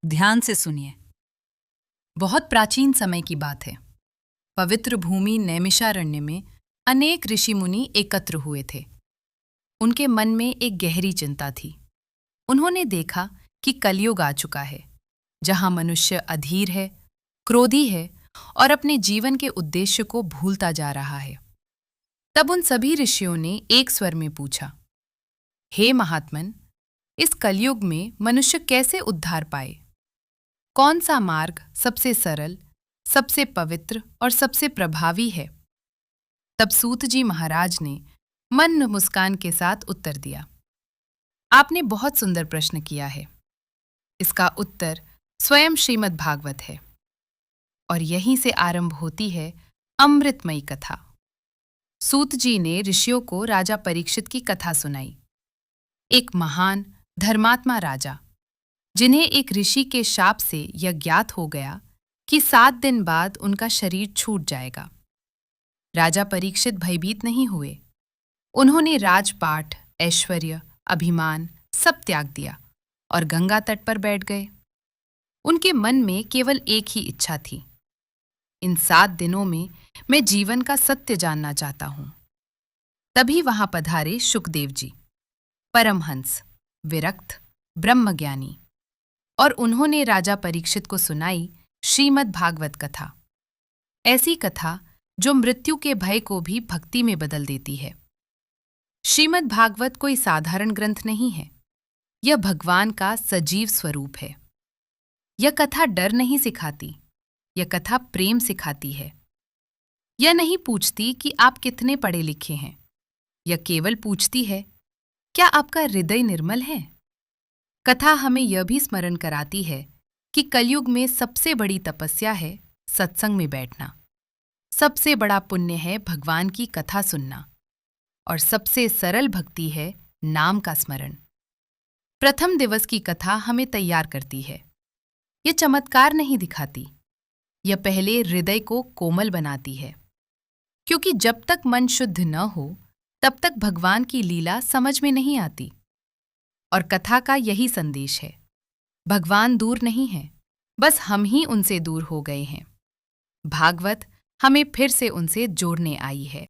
ध्यान से सुनिए। बहुत प्राचीन समय की बात है। पवित्र भूमि नैमिषारण्य में अनेक ऋषि मुनि एकत्र हुए थे। उनके मन में एक गहरी चिंता थी। उन्होंने देखा कि कलयुग आ चुका है, जहां मनुष्य अधीर है, क्रोधी है और अपने जीवन के उद्देश्य को भूलता जा रहा है। तब उन सभी ऋषियों ने एक स्वर में पूछा, हे महात्मन, इस कलयुग में मनुष्य कैसे उद्धार पाए? कौन सा मार्ग सबसे सरल, सबसे पवित्र और सबसे प्रभावी है? तब सूत जी महाराज ने मंद मुस्कान के साथ उत्तर दिया, आपने बहुत सुंदर प्रश्न किया है। इसका उत्तर स्वयं श्रीमद् भागवत है और यहीं से आरंभ होती है अमृतमयी कथा। सूत जी ने ऋषियों को राजा परीक्षित की कथा सुनाई। एक महान धर्मात्मा राजा, जिन्हें एक ऋषि के शाप से यह ज्ञात हो गया कि 7 दिन बाद उनका शरीर छूट जाएगा। राजा परीक्षित भयभीत नहीं हुए। उन्होंने राजपाट, ऐश्वर्य, अभिमान सब त्याग दिया और गंगा तट पर बैठ गए। उनके मन में केवल एक ही इच्छा थी, इन 7 दिनों में मैं जीवन का सत्य जानना चाहता हूं। तभी वहां पधारे शुकदेव जी, परमहंस, विरक्त, ब्रह्मज्ञानी, और उन्होंने राजा परीक्षित को सुनाई श्रीमद् भागवत कथा। ऐसी कथा जो मृत्यु के भय को भी भक्ति में बदल देती है। श्रीमद् भागवत कोई साधारण ग्रंथ नहीं है। यह भगवान का सजीव स्वरूप है। यह कथा डर नहीं सिखाती, यह कथा प्रेम सिखाती है। यह नहीं पूछती कि आप कितने पढ़े लिखे हैं। यह केवल पूछती है, क्या आपका हृदय निर्मल है? कथा हमें यह भी स्मरण कराती है कि कलयुग में सबसे बड़ी तपस्या है सत्संग में बैठना, सबसे बड़ा पुण्य है भगवान की कथा सुनना, और सबसे सरल भक्ति है नाम का स्मरण। प्रथम दिवस की कथा हमें तैयार करती है। यह चमत्कार नहीं दिखाती, यह पहले हृदय को कोमल बनाती है, क्योंकि जब तक मन शुद्ध न हो तब तक भगवान की लीला समझ में नहीं आती। और कथा का यही संदेश है, भगवान दूर नहीं है, बस हम ही उनसे दूर हो गए हैं। भागवत हमें फिर से उनसे जोड़ने आई है।